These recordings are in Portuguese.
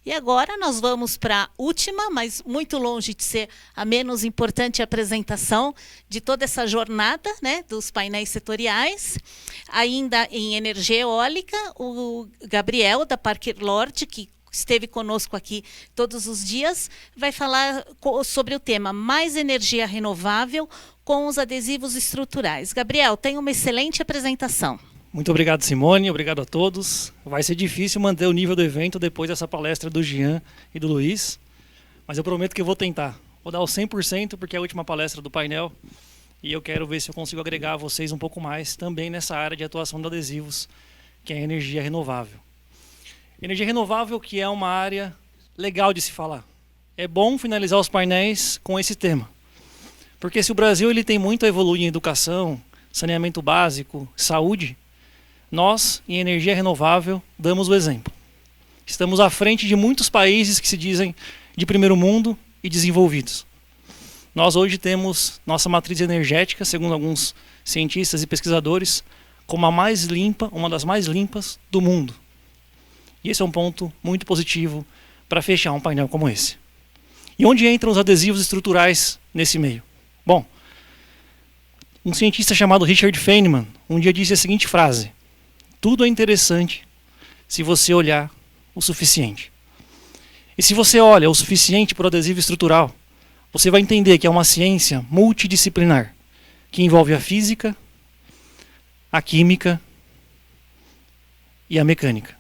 E agora nós vamos para a última, mas muito longe de ser a menos importante apresentação de toda essa jornada, né, dos painéis setoriais. Ainda em energia eólica, o Gabriel, da Parker Lord, que esteve conosco aqui todos os dias, vai falar sobre o tema mais energia renovável com os adesivos estruturais. Gabriel, tem uma excelente apresentação. Muito obrigado, Simone. Obrigado a todos. Vai ser difícil manter o nível do evento depois dessa palestra do Jean e do Luiz, mas eu prometo que eu vou tentar. Vou dar o 100% porque é a última palestra do painel e eu quero ver se eu consigo agregar a vocês um pouco mais também nessa área de atuação de adesivos, que é a energia renovável. Energia renovável, que é uma área legal de se falar. É bom finalizar os painéis com esse tema, porque se o Brasil ele tem muito a evoluir em educação, saneamento básico, saúde, nós, em energia renovável, damos o exemplo. Estamos à frente de muitos países que se dizem de primeiro mundo e desenvolvidos. Nós hoje temos nossa matriz energética, segundo alguns cientistas e pesquisadores, como a mais limpa, uma das mais limpas do mundo. E esse é um ponto muito positivo para fechar um painel como esse. E onde entram os adesivos estruturais nesse meio? Bom, um cientista chamado Richard Feynman um dia disse a seguinte frase: tudo é interessante se você olhar o suficiente. E se você olha o suficiente para o adesivo estrutural, você vai entender que é uma ciência multidisciplinar, que envolve a física, a química e a mecânica.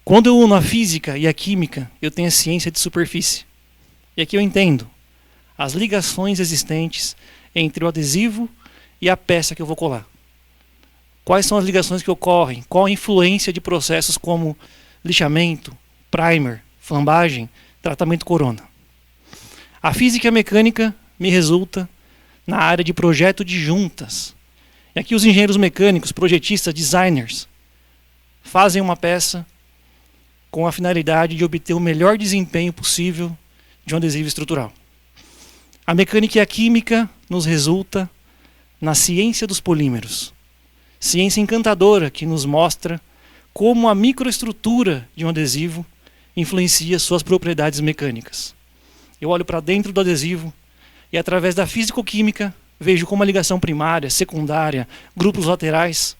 Quando eu uno a física e a química, eu tenho a ciência de superfície. E aqui eu entendo as ligações existentes entre o adesivo e a peça que eu vou colar. Quais são as ligações que ocorrem? Qual a influência de processos como lixamento, primer, flambagem, tratamento corona? A física e a mecânica me resulta na área de projeto de juntas. E aqui os engenheiros mecânicos, projetistas, designers, fazem uma peça com a finalidade de obter o melhor desempenho possível de um adesivo estrutural. A mecânica e a química nos resulta na ciência dos polímeros. Ciência encantadora que nos mostra como a microestrutura de um adesivo influencia suas propriedades mecânicas. Eu olho para dentro do adesivo e, através da físico-química, vejo como a ligação primária, secundária, grupos laterais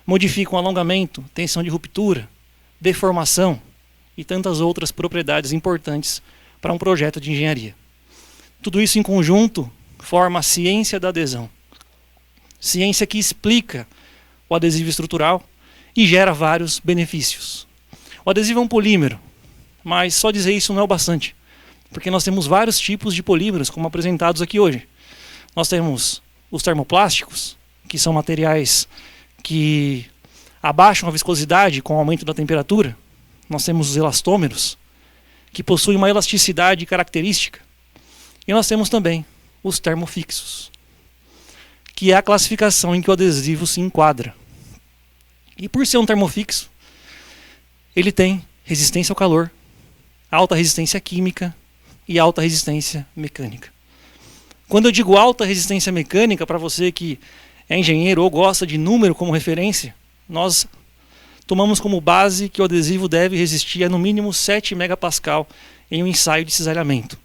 modificam alongamento, tensão de ruptura, deformação e tantas outras propriedades importantes para um projeto de engenharia. Tudo isso em conjunto forma a ciência da adesão. Ciência que explica o adesivo estrutural e gera vários benefícios. O adesivo é um polímero, mas só dizer isso não é o bastante, porque nós temos vários tipos de polímeros, como apresentados aqui hoje. Nós temos os termoplásticos, que são materiais que abaixam a viscosidade com o aumento da temperatura. Nós temos os elastômeros, que possuem uma elasticidade característica. E nós temos também os termofixos, que é a classificação em que o adesivo se enquadra. E por ser um termofixo, ele tem resistência ao calor, alta resistência química e alta resistência mecânica. Quando eu digo alta resistência mecânica, para você que é engenheiro ou gosta de número como referência, nós tomamos como base que o adesivo deve resistir a no mínimo 7 megapascal em um ensaio de cisalhamento.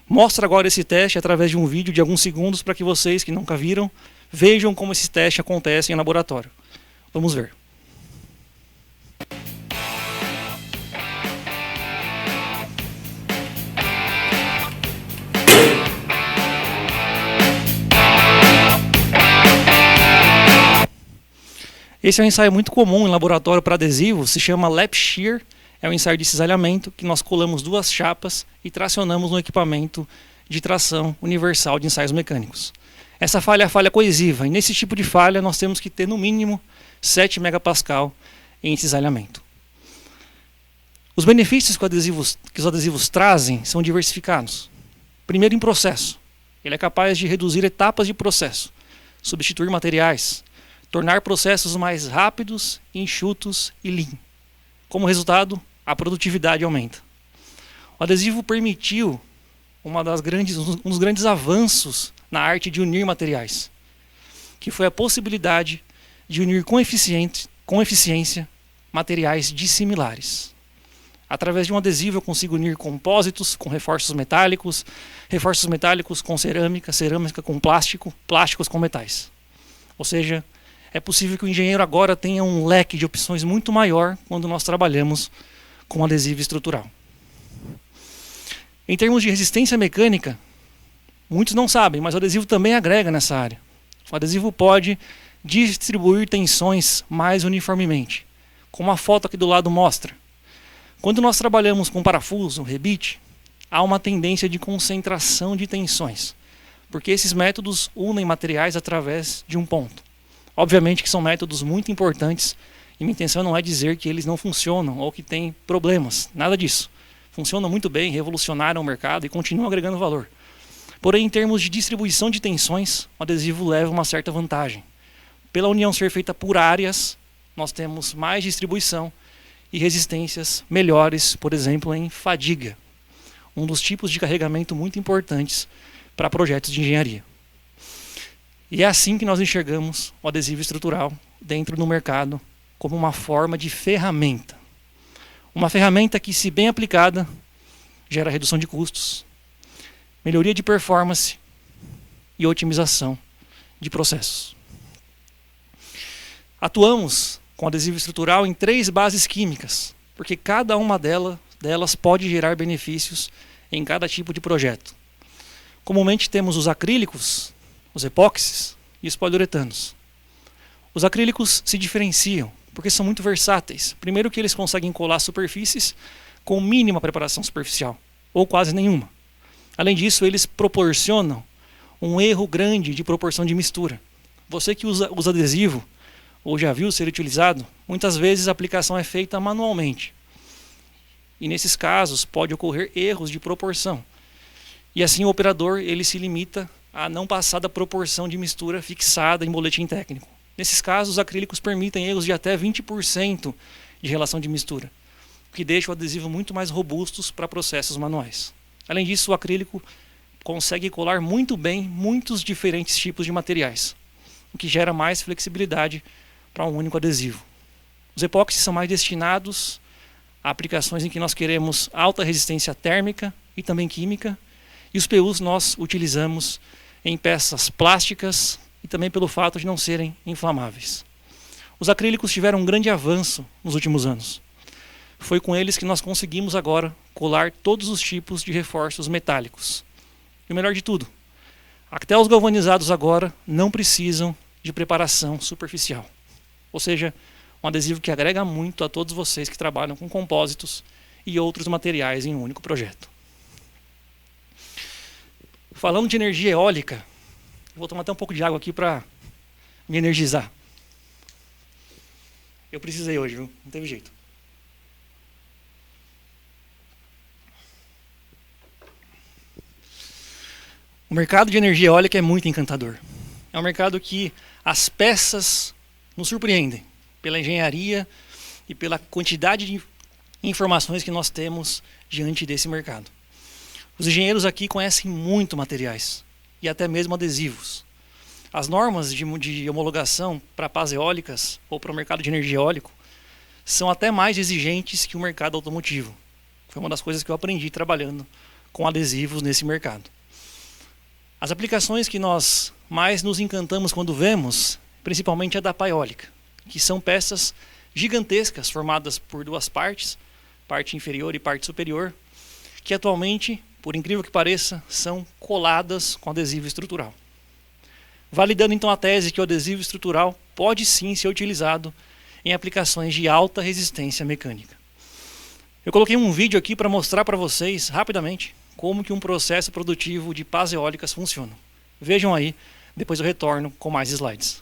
Mostro agora esse teste através de um vídeo de alguns segundos para que vocês que nunca viram vejam como esse teste acontece em laboratório. Vamos ver. Esse é um ensaio muito comum em laboratório para adesivos, se chama lap shear. É um ensaio de cisalhamento que nós colamos duas chapas e tracionamos no equipamento de tração universal de ensaios mecânicos. Essa falha é a falha coesiva, e nesse tipo de falha nós temos que ter no mínimo 7 megapascal em cisalhamento. Os benefícios que os adesivos trazem são diversificados. Primeiro, em processo. Ele é capaz de reduzir etapas de processo, substituir materiais, tornar processos mais rápidos, enxutos e lean. Como resultado, a produtividade aumenta. O adesivo permitiu um dos grandes avanços na arte de unir materiais, que foi a possibilidade de unir com eficiência materiais dissimilares. Através de um adesivo eu consigo unir compósitos com reforços metálicos com cerâmica, cerâmica com plástico, plásticos com metais. Ou seja, é possível que o engenheiro agora tenha um leque de opções muito maior quando nós trabalhamos com adesivo estrutural. Em termos de resistência mecânica, muitos não sabem, mas o adesivo também agrega nessa área. O adesivo pode distribuir tensões mais uniformemente, como a foto aqui do lado mostra. Quando nós trabalhamos com parafuso, rebite, há uma tendência de concentração de tensões, porque esses métodos unem materiais através de um ponto. Obviamente que são métodos muito importantes e minha intenção não é dizer que eles não funcionam ou que têm problemas, nada disso. Funcionam muito bem, revolucionaram o mercado e continuam agregando valor. Porém, em termos de distribuição de tensões, o adesivo leva uma certa vantagem. Pela união ser feita por áreas, nós temos mais distribuição e resistências melhores, por exemplo, em fadiga, um dos tipos de carregamento muito importantes para projetos de engenharia. E é assim que nós enxergamos o adesivo estrutural dentro do mercado como uma forma de ferramenta. Uma ferramenta que, se bem aplicada, gera redução de custos, melhoria de performance e otimização de processos. Atuamos com adesivo estrutural em 3 bases químicas, porque cada uma delas pode gerar benefícios em cada tipo de projeto. Comumente temos os acrílicos, os epóxis e os poliuretanos. Os acrílicos se diferenciam porque são muito versáteis. Primeiro que eles conseguem colar superfícies com mínima preparação superficial, ou quase nenhuma. Além disso, eles proporcionam um erro grande de proporção de mistura. Você que usa adesivo, ou já viu ser utilizado, muitas vezes a aplicação é feita manualmente. E nesses casos pode ocorrer erros de proporção. E assim o operador ele se limita a não passar da proporção de mistura fixada em boletim técnico. Nesses casos, os acrílicos permitem erros de até 20% de relação de mistura, o que deixa o adesivo muito mais robustos para processos manuais. Além disso, o acrílico consegue colar muito bem muitos diferentes tipos de materiais, o que gera mais flexibilidade para um único adesivo. Os epóxis são mais destinados a aplicações em que nós queremos alta resistência térmica e também química, e os PUs nós utilizamos em peças plásticas e também pelo fato de não serem inflamáveis. Os acrílicos tiveram um grande avanço nos últimos anos. Foi com eles que nós conseguimos agora colar todos os tipos de reforços metálicos. E o melhor de tudo, até os galvanizados agora não precisam de preparação superficial. Ou seja, um adesivo que agrega muito a todos vocês que trabalham com compósitos e outros materiais em um único projeto. Falando de energia eólica, vou tomar até um pouco de água aqui para me energizar. Eu precisei hoje, viu? Não teve jeito. O mercado de energia eólica é muito encantador. É um mercado que as peças nos surpreendem pela engenharia e pela quantidade de informações que nós temos diante desse mercado. Os engenheiros aqui conhecem muito materiais e até mesmo adesivos. As normas de homologação para pás eólicas ou para o mercado de energia eólico são até mais exigentes que o mercado automotivo. Foi uma das coisas que eu aprendi trabalhando com adesivos nesse mercado. As aplicações que nós mais nos encantamos quando vemos, principalmente a da pá eólica, que são peças gigantescas formadas por 2 partes, parte inferior e parte superior, que atualmente, por incrível que pareça, são coladas com adesivo estrutural. Validando então a tese que o adesivo estrutural pode sim ser utilizado em aplicações de alta resistência mecânica. Eu coloquei um vídeo aqui para mostrar para vocês, rapidamente, como que um processo produtivo de pás eólicas funciona. Vejam aí, depois eu retorno com mais slides.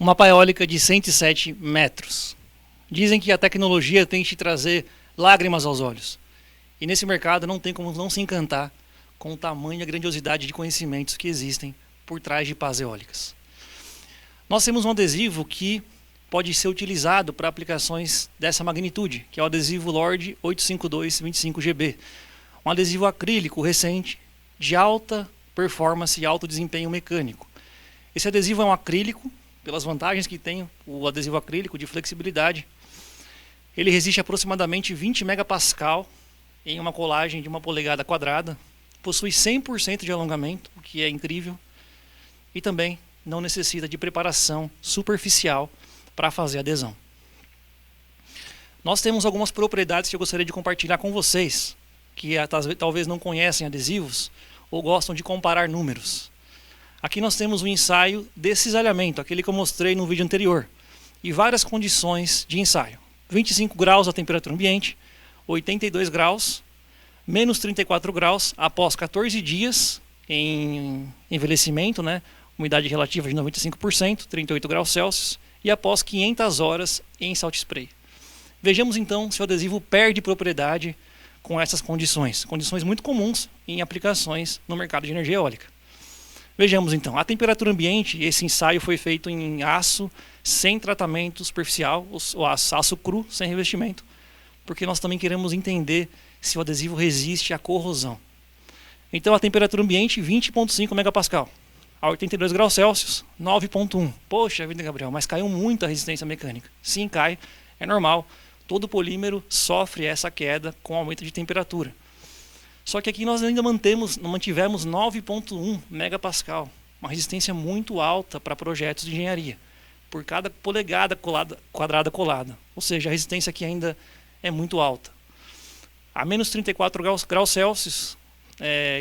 uma pá eólica de 107 metros. Dizem que a tecnologia tem que te trazer lágrimas aos olhos. E nesse mercado não tem como não se encantar com o tamanho e a grandiosidade de conhecimentos que existem por trás de pás eólicas. Nós temos um adesivo que pode ser utilizado para aplicações dessa magnitude, que é o adesivo Lord 85225GB. Um adesivo acrílico recente, de alta performance e alto desempenho mecânico. Esse adesivo é um acrílico, pelas vantagens que tem o adesivo acrílico de flexibilidade. Ele resiste aproximadamente 20 megapascal em uma colagem de 1 polegada quadrada. Possui 100% de alongamento, o que é incrível. E também não necessita de preparação superficial para fazer adesão. Nós temos algumas propriedades que eu gostaria de compartilhar com vocês, que talvez não conhecem adesivos ou gostam de comparar números. Aqui nós temos o ensaio de cisalhamento, aquele que eu mostrei no vídeo anterior, e várias condições de ensaio. 25 graus a temperatura ambiente, 82 graus, menos 34 graus após 14 dias em envelhecimento, né? Umidade relativa de 95%, 38 graus Celsius, e após 500 horas em salt spray. Vejamos então se o adesivo perde propriedade com essas condições. Condições muito comuns em aplicações no mercado de energia eólica. Vejamos então, a temperatura ambiente, esse ensaio foi feito em aço sem tratamento superficial, o aço cru, sem revestimento, porque nós também queremos entender se o adesivo resiste à corrosão. Então a temperatura ambiente 20,5 megapascal. A 82 graus Celsius, 9,1. Poxa vida, Gabriel, mas caiu muito a resistência mecânica. Sim, cai, é normal. Todo polímero sofre essa queda com aumento de temperatura. Só que aqui nós ainda mantivemos 9,1 megapascal. Uma resistência muito alta para projetos de engenharia. Por cada polegada quadrada colada. Ou seja, a resistência aqui ainda é muito alta. A menos 34 graus Celsius,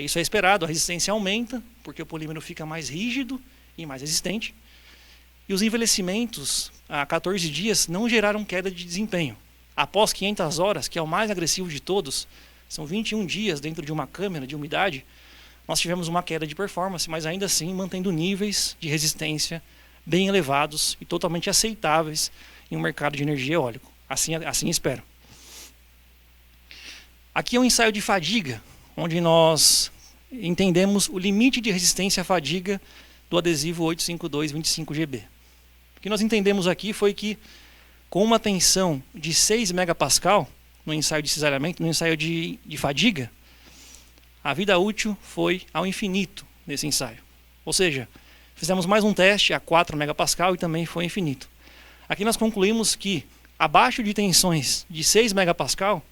isso é esperado, a resistência aumenta, porque o polímero fica mais rígido e mais resistente. E os envelhecimentos a 14 dias não geraram queda de desempenho. Após 500 horas, que é o mais agressivo de todos, são 21 dias dentro de uma câmara de umidade, nós tivemos uma queda de performance, mas ainda assim mantendo níveis de resistência bem elevados e totalmente aceitáveis em um mercado de energia eólico. Assim espero. Aqui é um ensaio de fadiga, onde nós entendemos o limite de resistência à fadiga do adesivo 85225GB. O que nós entendemos aqui foi que, com uma tensão de 6 megapascal no ensaio de cisalhamento, no ensaio de fadiga, a vida útil foi ao infinito nesse ensaio. Ou seja, fizemos mais um teste a 4 megapascal e também foi infinito. Aqui nós concluímos que, abaixo de tensões de 6 megapascal,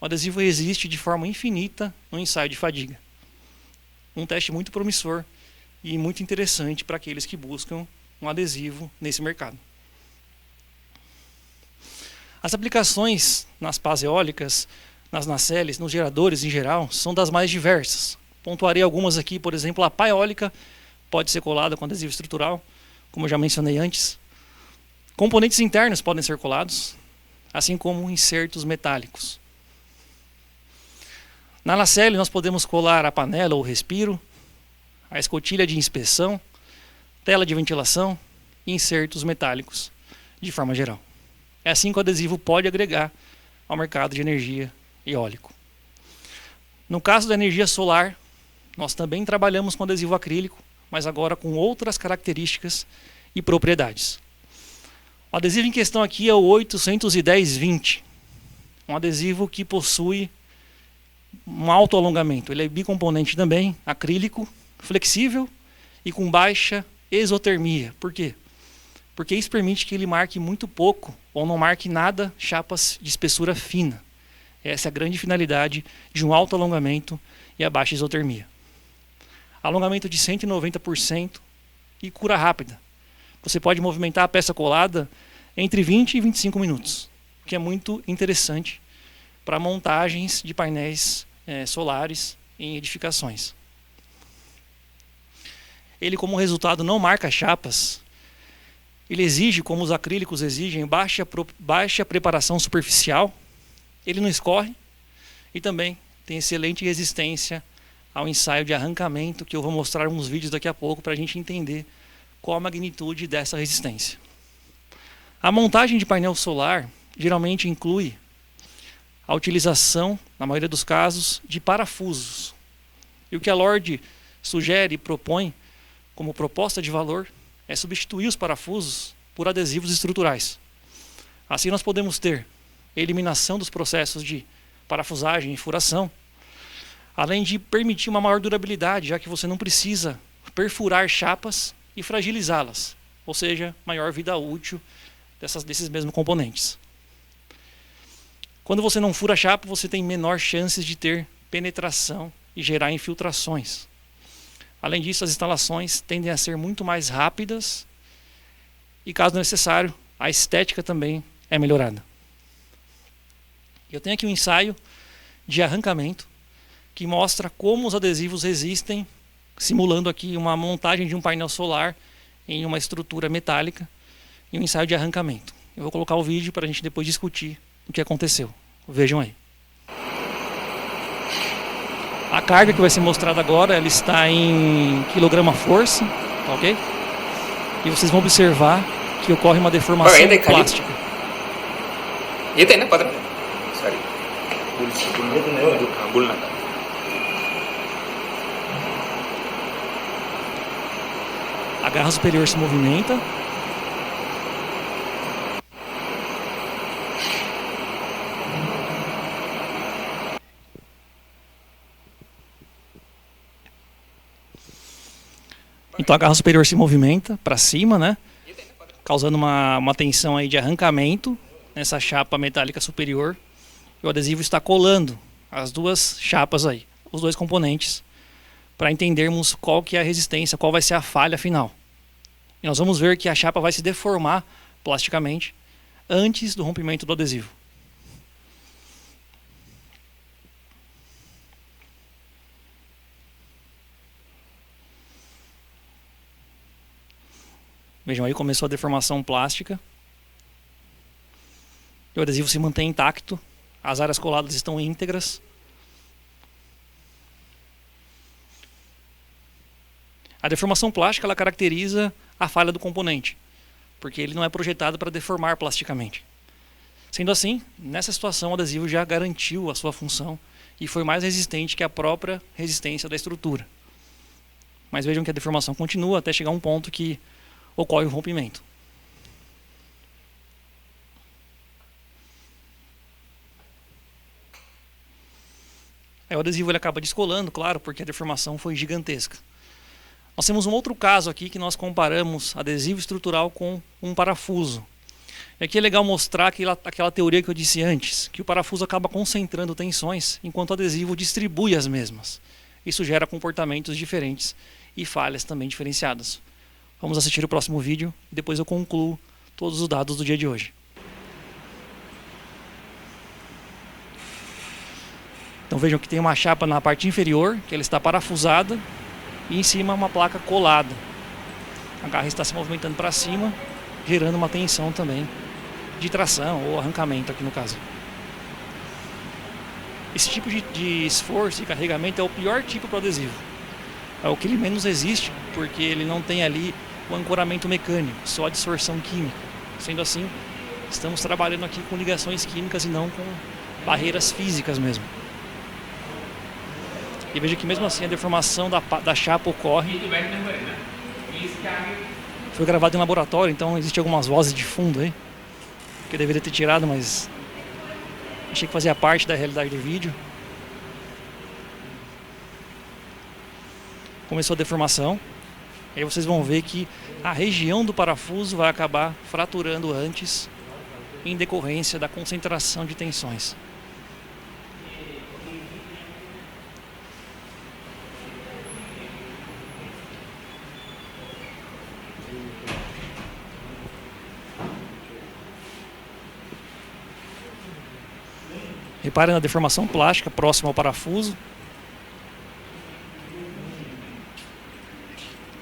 o adesivo resiste de forma infinita no ensaio de fadiga. Um teste muito promissor e muito interessante para aqueles que buscam um adesivo nesse mercado. As aplicações nas pás eólicas, nas nacelles, nos geradores em geral, são das mais diversas. Pontuarei algumas aqui, por exemplo, a pá eólica pode ser colada com adesivo estrutural, como eu já mencionei antes. Componentes internos podem ser colados, assim como insertos metálicos. Na nacelle nós podemos colar a panela ou respiro, a escotilha de inspeção, tela de ventilação e insertos metálicos, de forma geral. É assim que o adesivo pode agregar ao mercado de energia eólico. No caso da energia solar, nós também trabalhamos com adesivo acrílico, mas agora com outras características e propriedades. O adesivo em questão aqui é o 810-20, um adesivo que possui um alto alongamento. Ele é bicomponente também, acrílico, flexível e com baixa exotermia. Por quê? Porque isso permite que ele marque muito pouco ou não marque nada chapas de espessura fina. Essa é a grande finalidade de um alto alongamento e a baixa exotermia. Alongamento de 190% e cura rápida. Você pode movimentar a peça colada entre 20 e 25 minutos, o que é muito interessante para montagens de painéis solares em edificações. Ele, como resultado, não marca chapas. Ele exige, como os acrílicos exigem, baixa preparação superficial. Ele não escorre e também tem excelente resistência ao ensaio de arrancamento, que eu vou mostrar uns vídeos daqui a pouco para a gente entender qual a magnitude dessa resistência. A montagem de painel solar geralmente inclui a utilização, na maioria dos casos, de parafusos. E o que a Lorde sugere e propõe como proposta de valor é substituir os parafusos por adesivos estruturais. Assim nós podemos ter eliminação dos processos de parafusagem e furação, além de permitir uma maior durabilidade, já que você não precisa perfurar chapas e fragilizá-las, ou seja, maior vida útil desses mesmos componentes. Quando você não fura a chapa, você tem menor chances de ter penetração e gerar infiltrações. Além disso, as instalações tendem a ser muito mais rápidas e, caso necessário, a estética também é melhorada. Eu tenho aqui um ensaio de arrancamento que mostra como os adesivos resistem, simulando aqui uma montagem de um painel solar em uma estrutura metálica e um ensaio de arrancamento. Eu vou colocar o vídeo para a gente depois discutir o que aconteceu. Vejam aí. A carga que vai ser mostrada agora, ela está em quilograma-força, tá ok? E vocês vão observar que ocorre uma deformação plástica. A garra superior se movimenta. Então a garra superior se movimenta para cima, né? Causando uma tensão aí de arrancamento nessa chapa metálica superior. E o adesivo está colando as duas chapas aí, os dois componentes, para entendermos qual que é a resistência, qual vai ser a falha final. E nós vamos ver que a chapa vai se deformar plasticamente antes do rompimento do adesivo. Vejam aí, começou a deformação plástica. E o adesivo se mantém intacto. As áreas coladas estão íntegras. A deformação plástica ela caracteriza a falha do componente, porque ele não é projetado para deformar plasticamente. Sendo assim, nessa situação o adesivo já garantiu a sua função e foi mais resistente que a própria resistência da estrutura. Mas vejam que a deformação continua até chegar a um ponto que ocorre o rompimento. Aí o adesivo ele acaba descolando, claro, porque a deformação foi gigantesca. Nós temos um outro caso aqui que nós comparamos adesivo estrutural com um parafuso. E aqui é legal mostrar aquela teoria que eu disse antes, que o parafuso acaba concentrando tensões, enquanto o adesivo distribui as mesmas. Isso gera comportamentos diferentes e falhas também diferenciadas. Vamos assistir o próximo vídeo e depois eu concluo todos os dados do dia de hoje. Então vejam que tem uma chapa na parte inferior, que ela está parafusada, e em cima uma placa colada. A garra está se movimentando para cima, gerando uma tensão também de tração ou arrancamento aqui no caso. Esse tipo de esforço e carregamento é o pior tipo para o adesivo. É o que ele menos resiste, porque ele não tem ali o ancoramento mecânico, só a distorção química. Sendo assim, estamos trabalhando aqui com ligações químicas e não com barreiras físicas mesmo. E veja que mesmo assim a deformação da chapa ocorre. Foi gravado em laboratório, então existem algumas vozes de fundo aí, que eu deveria ter tirado, mas achei que fazia parte da realidade do vídeo. Começou a deformação. Aí vocês vão ver que a região do parafuso vai acabar fraturando antes, em decorrência da concentração de tensões. Reparem na deformação plástica próxima ao parafuso.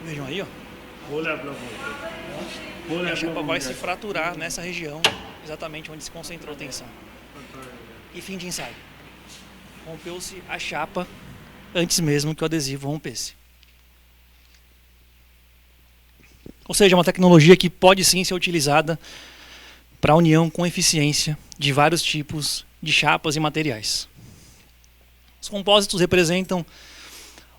Vejam aí, ó. E a chapa vai se fraturar nessa região, exatamente onde se concentrou a tensão. E fim de ensaio. Rompeu-se a chapa antes mesmo que o adesivo rompesse. Ou seja, uma tecnologia que pode sim ser utilizada para a união com eficiência de vários tipos de chapas e materiais. Os compósitos representam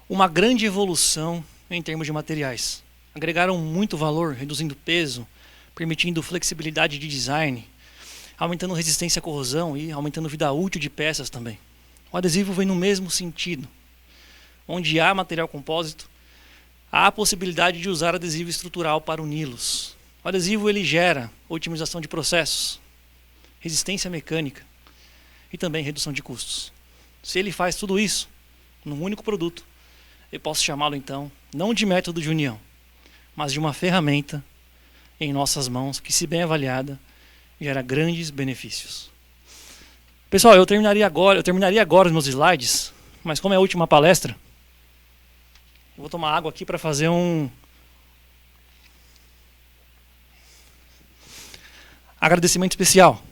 uma grande evolução em termos de materiais. Agregaram muito valor, reduzindo peso, permitindo flexibilidade de design, aumentando resistência à corrosão e aumentando vida útil de peças também. O adesivo vem no mesmo sentido. Onde há material compósito, há a possibilidade de usar adesivo estrutural para uni-los. O adesivo ele gera otimização de processos, resistência mecânica e também redução de custos. Se ele faz tudo isso num único produto, eu posso chamá-lo então não de método de união, mas de uma ferramenta em nossas mãos que, se bem avaliada, gera grandes benefícios. Pessoal, eu terminaria agora os meus slides, mas como é a última palestra, eu vou tomar água aqui para fazer um agradecimento especial,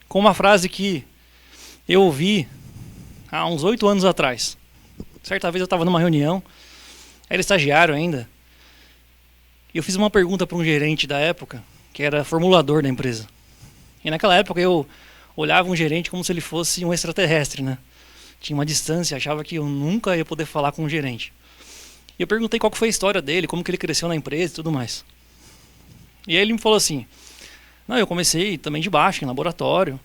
com uma frase que eu ouvi há uns 8 anos atrás. Certa vez eu estava numa reunião, era estagiário ainda, e eu fiz uma pergunta para um gerente da época, que era formulador da empresa. E naquela época eu olhava um gerente como se ele fosse um extraterrestre, né? Tinha uma distância, achava que eu nunca ia poder falar com um gerente. E eu perguntei qual que foi a história dele, como que ele cresceu na empresa e tudo mais. E aí ele me falou assim, não, eu comecei também de baixo, em laboratório,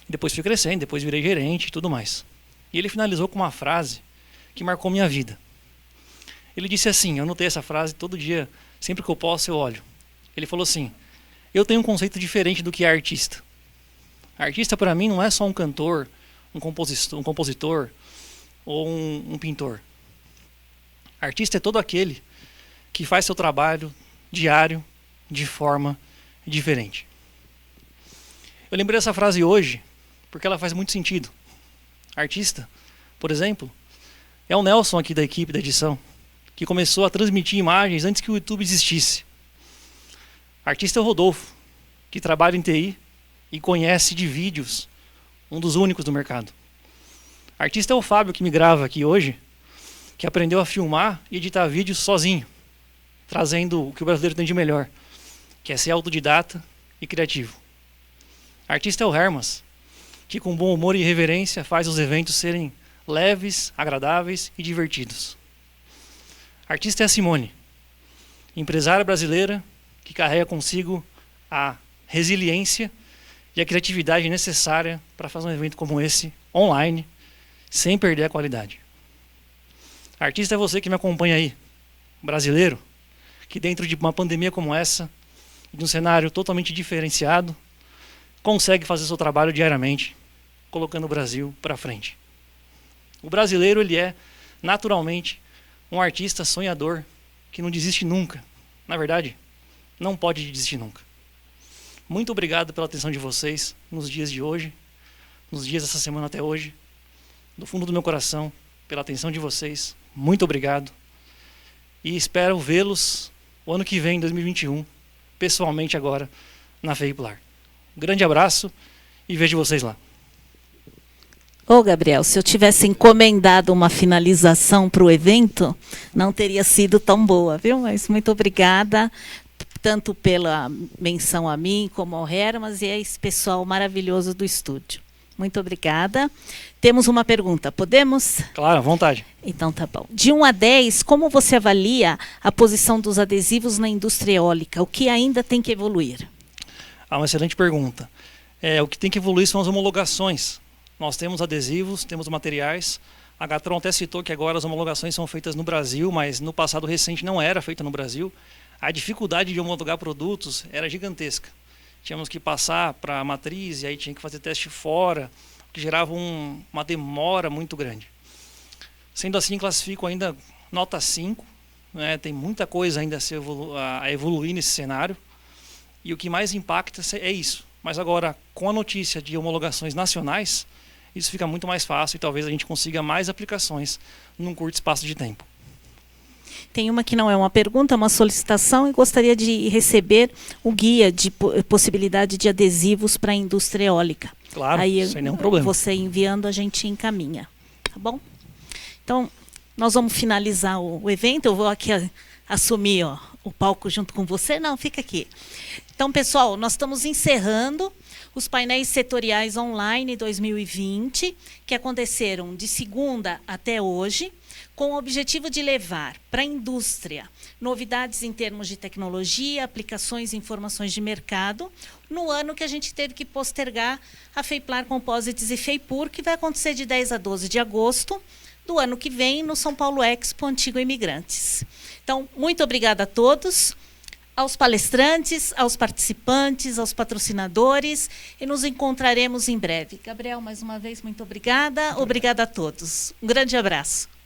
depois fui crescendo, depois virei gerente e tudo mais. E ele finalizou com uma frase que marcou minha vida. Ele disse assim, eu anotei essa frase todo dia, sempre que eu posso eu olho. Ele falou assim, eu tenho um conceito diferente do que é artista. Artista para mim não é só um cantor, um compositor ou um pintor. Artista é todo aquele que faz seu trabalho diário de forma diferente. Eu lembrei dessa frase hoje porque ela faz muito sentido. Artista, por exemplo, é o Nelson aqui da equipe da edição, que começou a transmitir imagens antes que o YouTube existisse. Artista é o Rodolfo, que trabalha em TI e conhece de vídeos, um dos únicos do mercado. Artista é o Fábio, que me grava aqui hoje, que aprendeu a filmar e editar vídeos sozinho, trazendo o que o brasileiro tem de melhor, que é ser autodidata e criativo. Artista é o Hermas, que com bom humor e reverência faz os eventos serem leves, agradáveis e divertidos. Artista é a Simone, empresária brasileira que carrega consigo a resiliência e a criatividade necessária para fazer um evento como esse, online, sem perder a qualidade. Artista é você que me acompanha aí, brasileiro, que dentro de uma pandemia como essa, de um cenário totalmente diferenciado, consegue fazer seu trabalho diariamente, colocando o Brasil para frente. O brasileiro, ele é, naturalmente, um artista sonhador que não desiste nunca. Na verdade, não pode desistir nunca. Muito obrigado pela atenção de vocês nos dias de hoje, nos dias dessa semana até hoje. Do fundo do meu coração, pela atenção de vocês, muito obrigado. E espero vê-los o ano que vem, 2021, pessoalmente agora, na Veipular. Um grande abraço e vejo vocês lá. Ô, Gabriel, se eu tivesse encomendado uma finalização para o evento, não teria sido tão boa, viu? Mas muito obrigada, tanto pela menção a mim como ao Hermas e a esse pessoal maravilhoso do estúdio. Muito obrigada. Temos uma pergunta, podemos? Claro, à vontade. Então tá bom. De 1 a 10, como você avalia a posição dos adesivos na indústria eólica? O que ainda tem que evoluir? Uma excelente pergunta. O que tem que evoluir são as homologações. Nós temos adesivos, temos materiais. A Gatron até citou que agora as homologações são feitas no Brasil, mas no passado recente não era feita no Brasil. A dificuldade de homologar produtos era gigantesca. Tínhamos que passar para a matriz e aí tinha que fazer teste fora, o que gerava uma demora muito grande. Sendo assim, classifico ainda nota 5. Né? Tem muita coisa ainda a evoluir nesse cenário. E o que mais impacta é isso. Mas agora, com a notícia de homologações nacionais, isso fica muito mais fácil e talvez a gente consiga mais aplicações num curto espaço de tempo. Tem uma que não é uma pergunta, é uma solicitação e gostaria de receber o guia de possibilidade de adesivos para a indústria eólica. Claro, aí, sem nenhum problema. Você enviando, a gente encaminha. Tá bom? Então, nós vamos finalizar o evento. Eu vou aqui assumir o palco junto com você? Não, fica aqui. Então, pessoal, nós estamos encerrando os painéis setoriais online 2020, que aconteceram de segunda até hoje, com o objetivo de levar para a indústria novidades em termos de tecnologia, aplicações e informações de mercado, no ano que a gente teve que postergar a FEIPLAR Composites e FEIPUR, que vai acontecer de 10 a 12 de agosto do ano que vem, no São Paulo Expo Antigo Imigrantes. Então, muito obrigada a todos, aos palestrantes, aos participantes, aos patrocinadores, e nos encontraremos em breve. Gabriel, mais uma vez, muito obrigada. Obrigada a todos. Um grande abraço.